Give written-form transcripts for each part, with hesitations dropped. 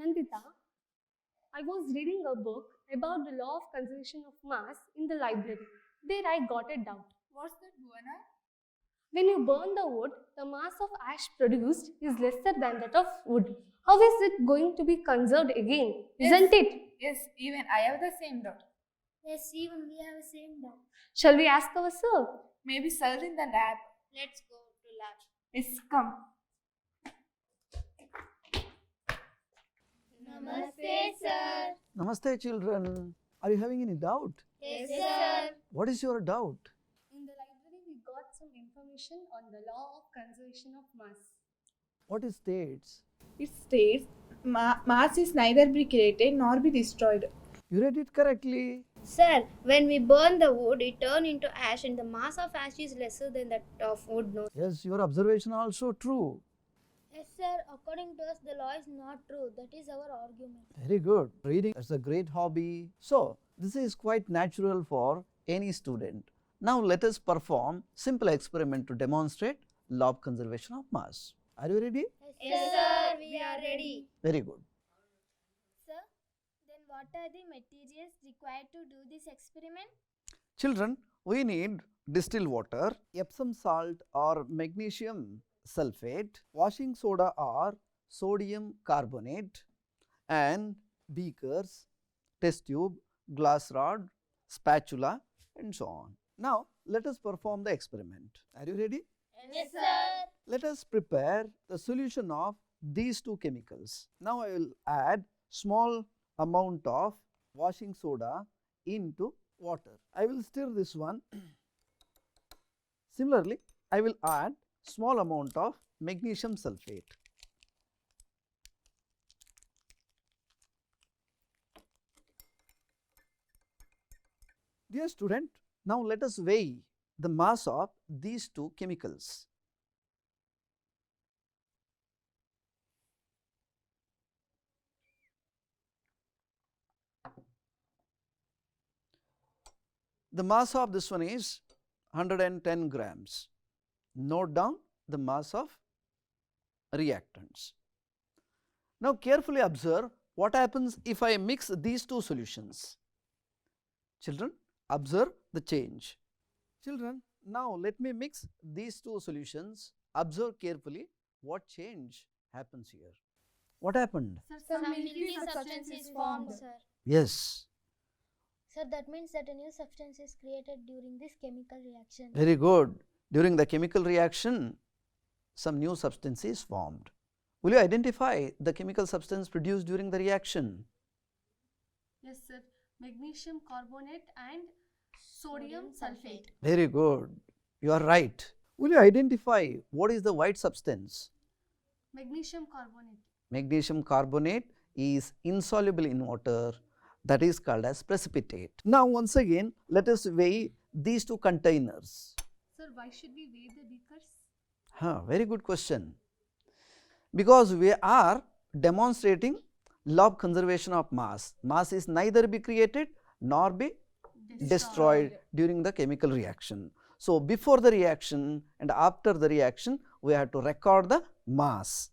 Nandita, I was reading a book about the law of conservation of mass in the library. There I got a doubt. What's that, Bhuvana? When you burn the wood, the mass of ash produced is lesser than that of wood. How is it going to be conserved again? Isn't it? Yes, even I have the same doubt. Yes, even we have the same doubt. Shall we ask our sir? Maybe sir in the lab. Let's go to lab. Yes, come. Namaste, sir. Namaste, children. Are you having any doubt? Yes, sir. What is your doubt? In the library, we got some information on the law of conservation of mass. What it states? It states mass is neither be created nor be destroyed. You read it correctly. Sir, when we burn the wood, it turns into ash and the mass of ash is lesser than that of wood. No? Yes, your observation also true. Yes, sir. According to us, the law is not true. That is our argument. Very good. Reading is a great hobby. So, this is quite natural for any student. Now, let us perform simple experiment to demonstrate law of conservation of mass. Are you ready? Yes, sir. We are ready. Very good. Sir, then what are the materials required to do this experiment? Children, we need distilled water, Epsom salt or magnesium sulfate, washing soda or sodium carbonate, and beakers, test tube, glass rod, spatula, and so on. Now, let us perform the experiment. Are you ready? Yes, sir. Let us prepare the solution of these two chemicals. Now, I will add small amount of washing soda into water. I will stir this one. Similarly, I will add small amount of magnesium sulfate. Dear student, now let us weigh the mass of these two chemicals. The mass of this one is 110 grams. Note down the mass of reactants. Now, carefully observe what happens if I mix these two solutions. Children, observe the change. Children, now let me mix these two solutions. Observe carefully what change happens here. What happened? Some milky substance is formed, sir. Yes, Sir, that means that a new substance is created during this chemical reaction. very good. During the chemical reaction, some new substance is formed. Will you identify the chemical substance produced during the reaction? Yes, sir. Magnesium carbonate and sodium sulfate. Very good. You are right. Will you identify what is the white substance? Magnesium carbonate. Magnesium carbonate is insoluble in water, that is called as precipitate. Now, once again, let us weigh these two containers. Sir, why should we weigh the beakers? Very good question. Because we are demonstrating law of conservation of mass. Mass is neither be created nor be destroyed during the chemical reaction. So, before the reaction and after the reaction, we have to record the mass.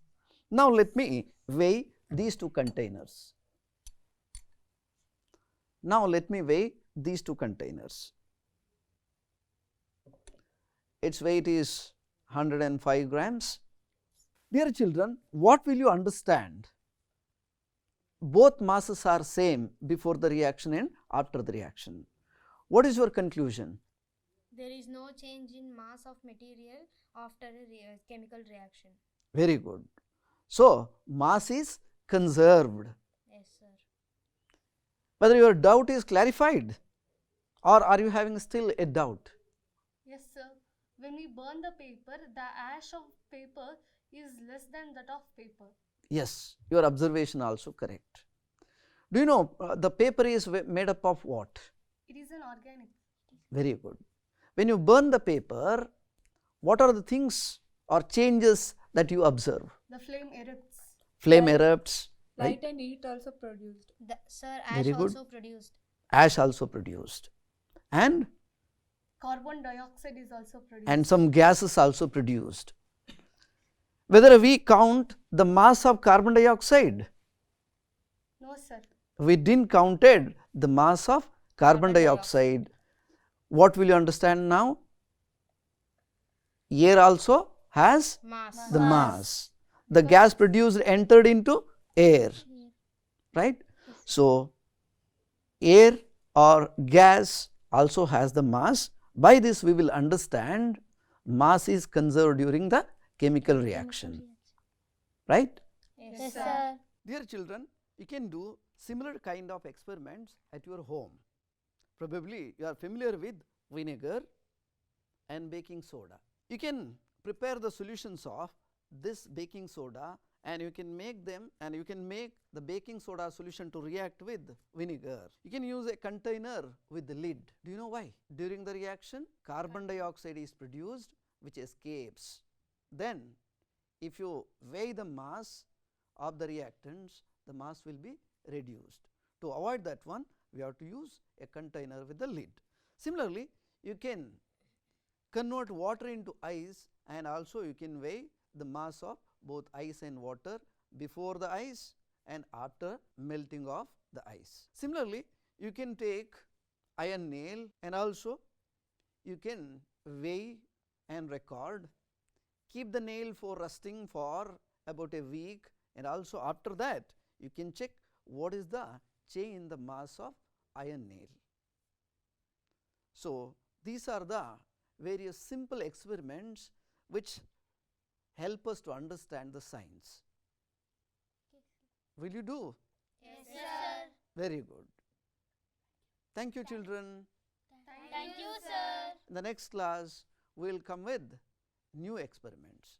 Now, let me weigh these two containers. Now, let me weigh these two containers. Its weight is 105 grams. Dear children, what will you understand? Both masses are same before the reaction and after the reaction. What is your conclusion? There is no change in mass of material after a chemical reaction. Very good. So, mass is conserved. Yes, sir. Whether your doubt is clarified or are you having still a doubt? Yes, sir. When we burn the paper, the ash of paper is less than that of paper. Yes, your observation also correct. Do you know the paper is made up of what? It is an organic. Very good. When you burn the paper, what are the things or changes that you observe? The flame erupts. Flame erupts, Light and heat also produced. Sir, ash Very good. also produced. ash also produced, and Carbon dioxide is also produced. and some gases also produced. Whether we count the mass of carbon dioxide, sir. We didn't counted the mass of carbon dioxide. What will you understand now? Air also has Mass. the mass. The gas produced entered into air, right? So, air or gas also has the mass. By this we will understand mass is conserved during the chemical reaction, right? Yes, sir. Dear children, you can do similar kind of experiments at your home. Probably you are familiar with vinegar and baking soda. You can prepare the solutions of this baking soda and you can make them, and you can make the baking soda solution to react with vinegar. You can use a container with the lid. Do you know why? During the reaction, carbon dioxide is produced which escapes. Then if you weigh the mass of the reactants, the mass will be reduced. To avoid that one, we have to use a container with the lid. Similarly, you can convert water into ice, and also you can weigh the mass of both ice and water before the ice and after melting of the ice. Similarly, you can take iron nail and also you can weigh and record. Keep the nail for rusting for about a week, and also after that you can check what is the change in the mass of iron nail. So, these are the various simple experiments which help us to understand the science. Will you do? Yes, sir. Very good. Thank you, children. Thank you, sir. In the next class, we will come with new experiments.